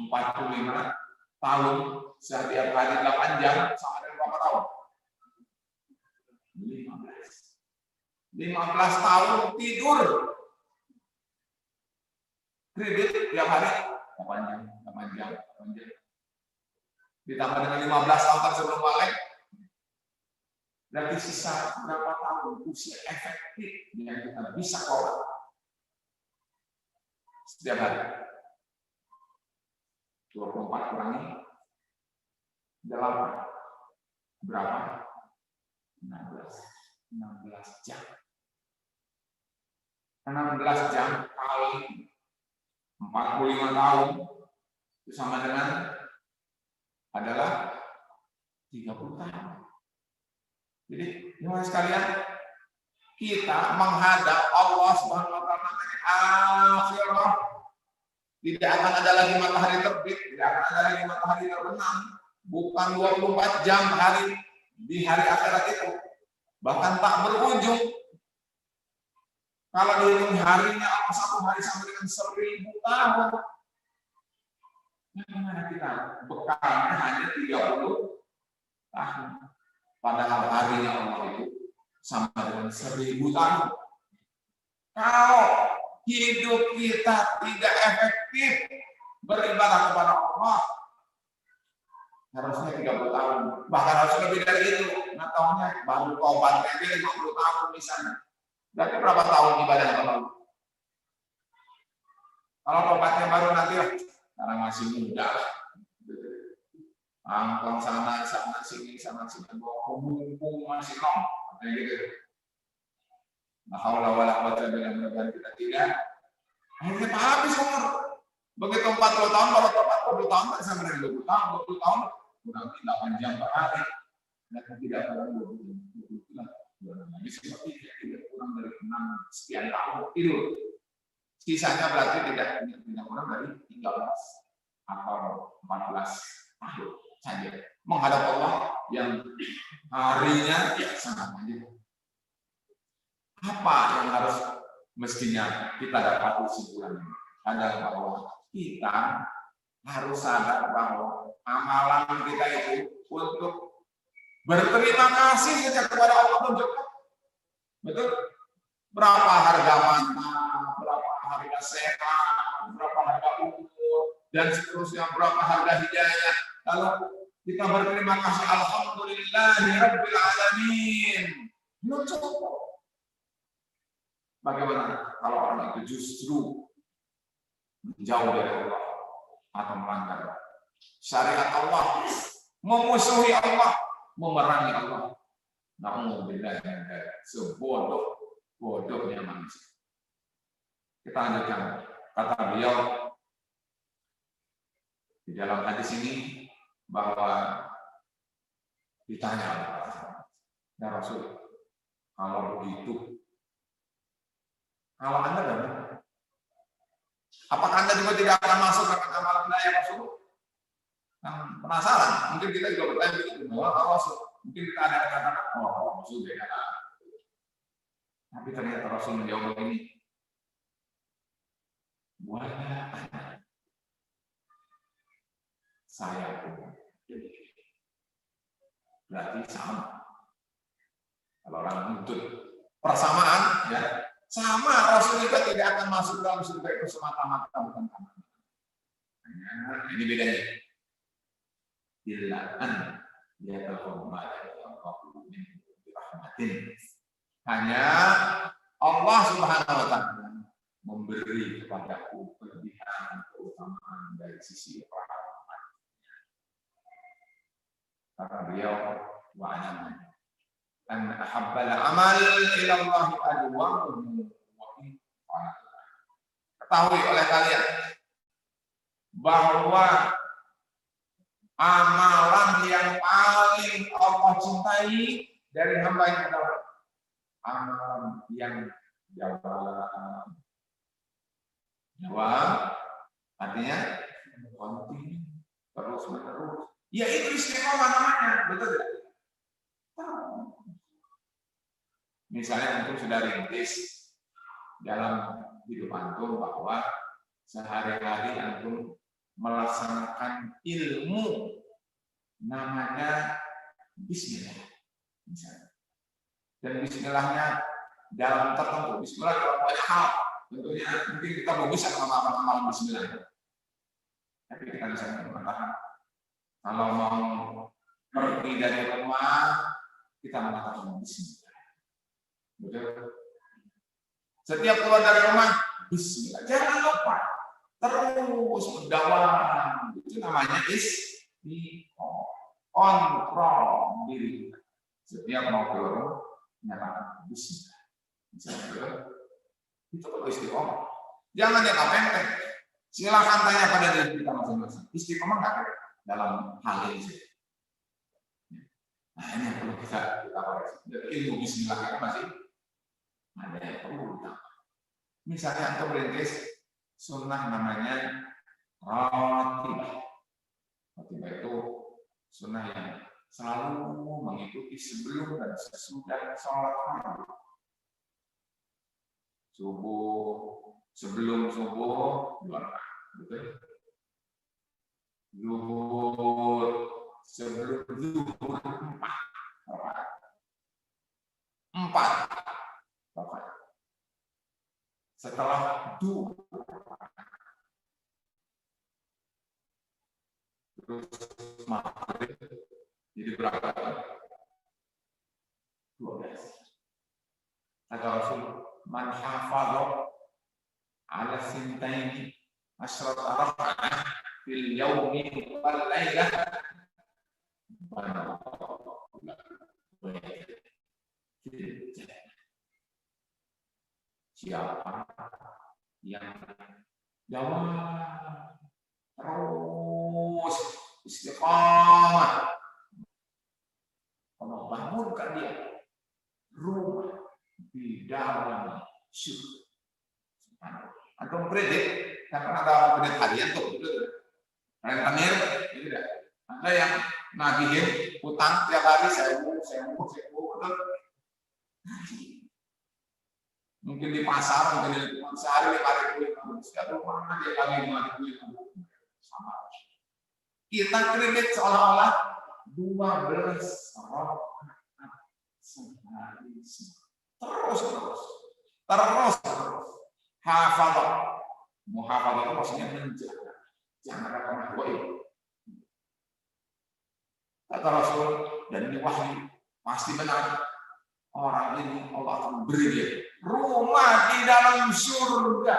S1: 45 tahun setiap hari 8 jam sama dengan berapa tahun? 15 tahun tidur. Kredit tiap hari 8 jam. Ditambah dengan 15 tahun sebelum balik, berarti sisa berapa tahun usia efektif yang kita bisa kelola setiap hari. 24 kurangi 8 berapa? 16 jam. 16 jam kali 45 tahun itu sama dengan adalah 30 tahun. Jadi, teman sekalian, kita menghadap Allah Subhanahu wa taala akhirah. Tidak akan ada lagi matahari terbit, tidak akan ada lagi matahari terbenam, bukan 24 jam hari di hari akhirat itu. Bahkan tak berujung. Kalau dihitung harinya satu hari sama dengan 1000 tahun. Bagaimana kita bekalnya hanya 30 tahun. Padahal harinya Allah itu sama dengan 1000 tahun. Kalau hidup kita tidak efektif beribadah kepada Allah, harusnya 30 tahun. Bahkan harus lebih dari itu. Nah, tahunnya baru tobat kayak 50 tahun misalnya. Berarti berapa tahun ibadah Allah? Kalau tobatnya baru nanti lah, karena masih muda lah. Angkong sana sini, bawa mumpung masih nong, kayak gitu. Nah, haula wala quwwata illa billah kita tidak. Akhirnya habis umur. Begitu 40 tahun, kalau tobat 20 tahun, tak sampai dengan 20 tahun, 20 tahun, kurang 8 jam per hari. Dan tidak kurang 20 Jadi seperti tidak kurang dari 6 sekian tahun tidur. Sisanya berarti tidak kurang dari 13 atau 14 tahun saja menghadap Allah yang harinya sangat panjang. Apa yang harus mestinya kita dapat kesimpulan ini? Adalah bahwa kita harus sadar bahwa amalan kita itu untuk berterima kasih saja kepada Allah dan cukup. Betul? Berapa harga mata, berapa harga sehat, berapa harga umur, dan seterusnya, berapa harga hidayah. Lalu kita berterima kasih, alhamdulillahirabbil alamin. Belum cukup. Bagaimana kalau orang itu justru jauh dari Allah atau melanggar syariat Allah, memusuhi Allah, memerangi Allah? Na'udzubillah dari sebodoh-bodohnya manusia. Kita lanjutkan. Kata beliau di dalam hadis ini bahwa ditanya oleh para sahabat, ya Rasul, kalau begitu, kalau Anda bagaimana? Apakah Anda juga tidak akan masuk ke amalan Anda ya Rasul? Kan penasaran, mungkin kita juga bertanya begitu, bahwa Rasul, mungkin kita ada kata-kata, oh Rasul beda. Tapi ternyata Rasul menjawab ini, wala ana, saya pun demikian. Berarti sama. Kalau orang menuntut persamaan, ya sama, Rasul juga tidak akan masuk dalam surga itu semata-mata bukan karena. Nah, ini bedanya. Illa an yataqabbala Allahu minhu bi rahmatin. Hanya Allah Subhanahu wa taala memberi kepadaku kelebihan keutamaan dari sisi rahmat. Kata beliau, wa anam an ahabbal amal ila Allah adwamuhu wa in qala. Ketahui oleh kalian bahwa amalan yang paling Allah cintai dari hamba yang adalah amalan yang jawab artinya kontinu terus menerus. Ya itu istiqomah namanya, betul tidak? Misalnya antum sudah rintis dalam hidup antum bahwa sehari-hari antum melaksanakan ilmu namanya Bismillah misalnya. Dan Bismillahnya dalam tertentu, Bismillah dalam banyak hal. Tentunya mungkin kita mau bisa mengamalkan amalan Bismillah. Tapi kita bisa mengatakan kalau mau pergi dari rumah kita mengatakan Bismillah. Betul? Setiap keluar dari rumah Bismillah. Jangan lupa terus berdawam. Itu namanya kontrol diri. Setiap mau keluar nyatakan Bismillah. Misalnya, itu kalau istiqomah. Jangan yang enteng. Silakan tanya pada diri kita masing-masing. Istiqomah nggak ada dalam hal ini. Nah ini yang perlu kita koreksi. Jadi ilmu Bismillah itu masih ada yang perlu ditambah. Misalnya antum merintis sunnah namanya ratibah. Ratibah itu sunnah yang selalu mengikuti sebelum dan sesudah sholat fardu. Subuh, sebelum subuh 2 rakaat, betul? Zuhur, sebelum zuhur 4 rakaat. 4 rakaat. Setelah 2 rakaat. Terus maghrib jadi berapa? 12. Kata Rasul, man hafadha ala sintaini asyrata raka'ah fil yaumi wal lailah siapa yang jawab terus istiqamah, Allah bangunkan dia rumah di dalam surga. Atau kredit, karena ada kredit harian tuh, gitu. Rentenir, gitu dah. Ada yang nagihin utang tiap hari sewu, betul. Mungkin di pasar, mungkin di sehari 5.000, setiap rumah dia lagi 5.000 sama. Kita kredit seolah-olah 12 rakaat sehari. Terus. Hafadhah. Muhafadhah itu maksudnya menjaga. Jangan pernah goib. Kata Rasul, dan ini wahyu pasti benar. Orang ini Allah akan beri dia rumah di dalam surga.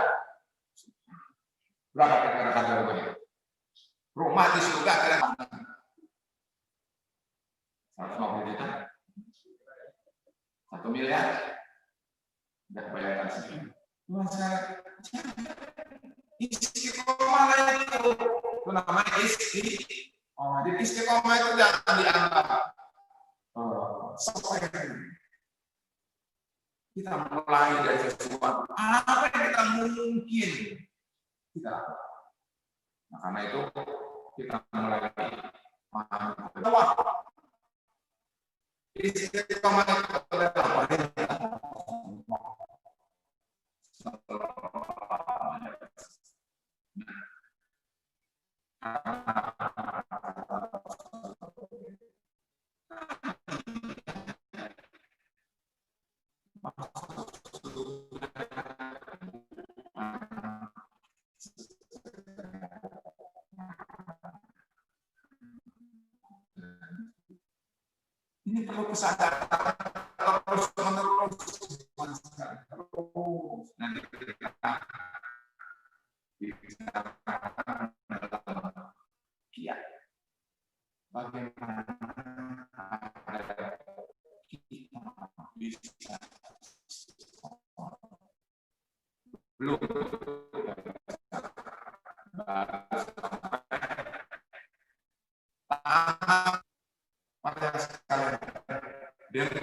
S1: Berapa kira-kira harga rumahnya? Rumah di surga kira-kira 150 juta? 1 miliar? Udah bayarkan sendiri. Istiqomah itu namanya istiqomah. Jadi istiqomah itu jangan dianggap kita mulai dari sesuatu apa yang kita mungkin kita lakukan. Nah, karena itu kita mulai bahwa istiqomah itu adalah ini perlu kesadaran terus-menerus. Nanti kita kiat bagaimana kita bisa belum pada sekalian dengan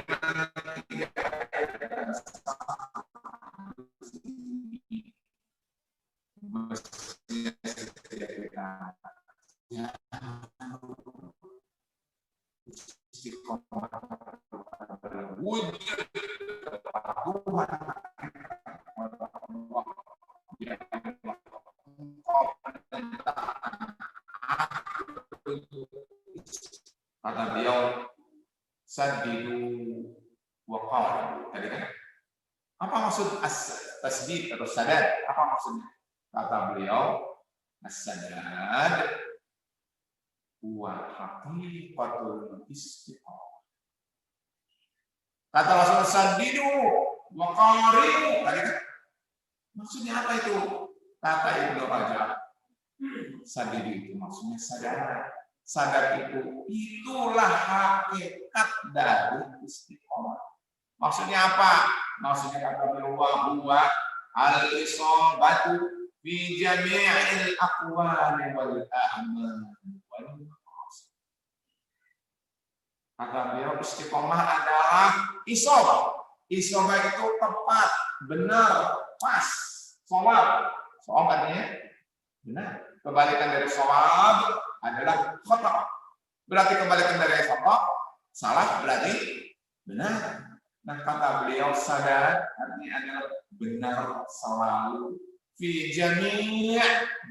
S1: kata beliau sadidu waqar. Tadi kan apa maksud tasdid atau sadad? Apa maksudnya? Kata beliau as-sadad huwa haqiqatul istiqamah. Kata Rasul sadidu waqarimu. Tadi kan maksudnya apa itu? Kata Ibnu Rajab sadidu itu maksudnya sadar. Sadar itulah hakikat dari istiqomah. Maksudnya apa? Maksudnya kata beliau huwa al-isabatu fi jami'il aqwali wal a'mal. Kata beliau istiqomah adalah isabah. Isabah itu tepat, benar, pas, shawab. Shawab artinya benar. Kebalikan dari shawab adalah khata. Berarti kebalikan dari khata, salah berarti benar. Nah, kata beliau sadar artinya adalah benar selalu fi jami'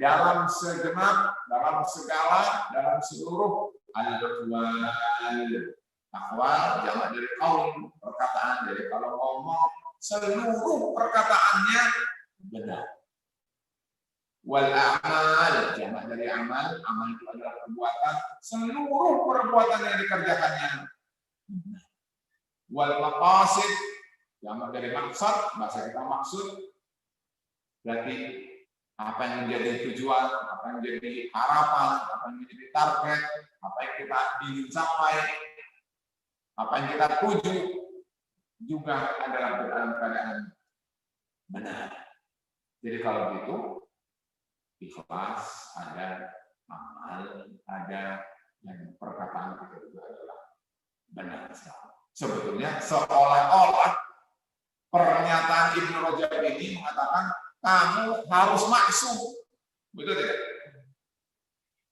S1: dalam segenap, dalam segala, dalam seluruh aqwal jamak dari qaul, perkataan dari kalau ngomong seluruh perkataannya benar. Wal a'mal jamak dari amal, amal itu adalah perbuatan, seluruh perbuatan yang dikerjakannya benar. Wal maqasid jamak dari maksud, bahasa kita maksud berarti apa yang menjadi tujuan, apa yang menjadi harapan, apa yang menjadi target, apa yang kita ingin capai, apa yang kita tuju juga adalah dalam keadaan benar. Jadi kalau begitu ikhlas ada, amal ada, dan perkataan kita juga adalah benar. Sebetulnya seolah-olah pernyataan Ibnu Rajab ini mengatakan kamu harus maksum. Betul tidak?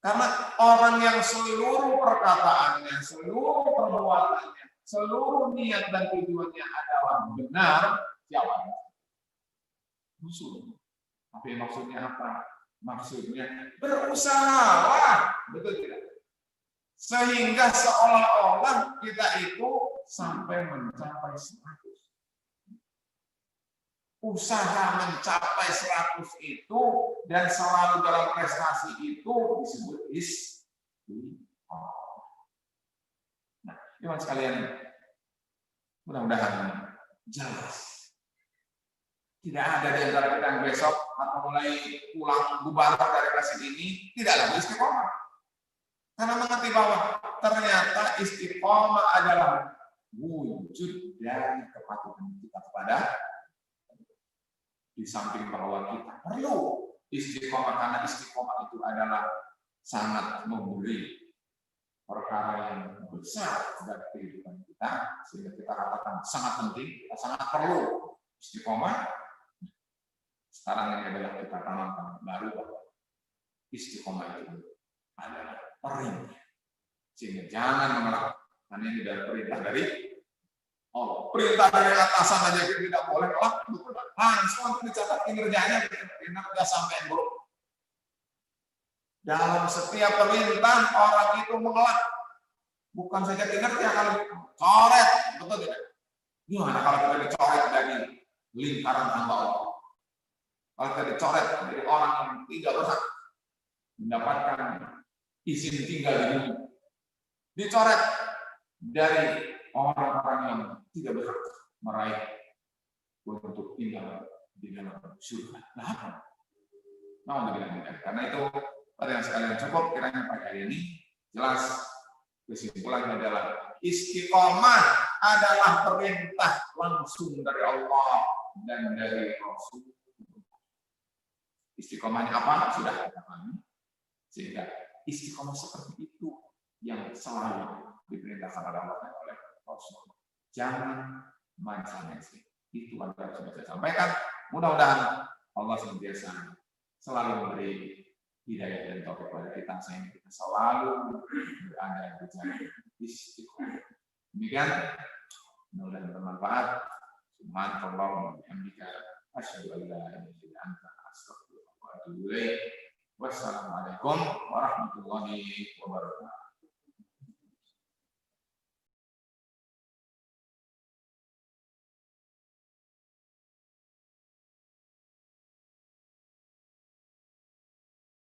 S1: Karena orang yang seluruh perkataannya, seluruh perbuatannya, seluruh niat dan tujuannya adalah benar, siapa? Musuh. Tapi maksudnya apa? Maksudnya berusaha, betul tidak? Sehingga seolah-olah kita itu sampai mencapai 100. Usaha mencapai 100 itu dan selalu dalam prestasi itu disebut istiqomah. Nah, teman sekalian, mudah-mudahan jelas. Tidak ada di antara kita yang besok atau mulai pulang gubernur dari kelas ini tidak lagi istiqomah. Karena mengerti bahwa ternyata istiqomah adalah wujud dari kepatuhan kita kepada, di samping bahwa kita perlu istiqomah karena istiqomah itu adalah sangat memberi perkara yang besar dari kehidupan kita, sehingga kita katakan sangat penting, kita sangat perlu istiqomah. Sekarang ini adalah kita tanamkan baru bahwa istiqomah itu adalah perintah, sehingga jangan mengelak, karena ini adalah perintah dari Allah. Perintah dari atasan aja kita tidak boleh ngelak, betul. Langsung dicatat kinerjanya, kinerja sampai buruk. Dalam setiap perintah orang itu mengelak, bukan saja kinerja, kalau coret, betul tidak? Gimana kalau kita dicoret dari lingkaran hamba Allah? Kalau kita dicoret dari orang yang tidak berhak mendapatkan izin tinggal di bumi, dicoret dari orang-orang yang tidak berhak meraih untuk tinggal di dalam surga. Nah, karena itu pada yang sekalian cukup kiranya pada hari ini jelas kesimpulannya adalah istiqomah adalah perintah langsung dari Allah dan dari Rasul. Istiqomahnya apa? Sudah kita pahami. Sehingga istiqomah seperti itu yang selalu diperintahkan oleh Rasul. Jangan main-main. Itu yang harus saya sampaikan. Mudah-mudahan Allah senantiasa selalu memberi hidayah dan taufik kepada kita sehingga kita selalu berada di jalan istiqomah. Demikian, mudah-mudahan bermanfaat. Subhanallah wa bihamdika asyhadu an la ilaha illa anta astaghfiruka wa atubu ilaik. Wassalamualaikum warahmatullahi wabarakatuh.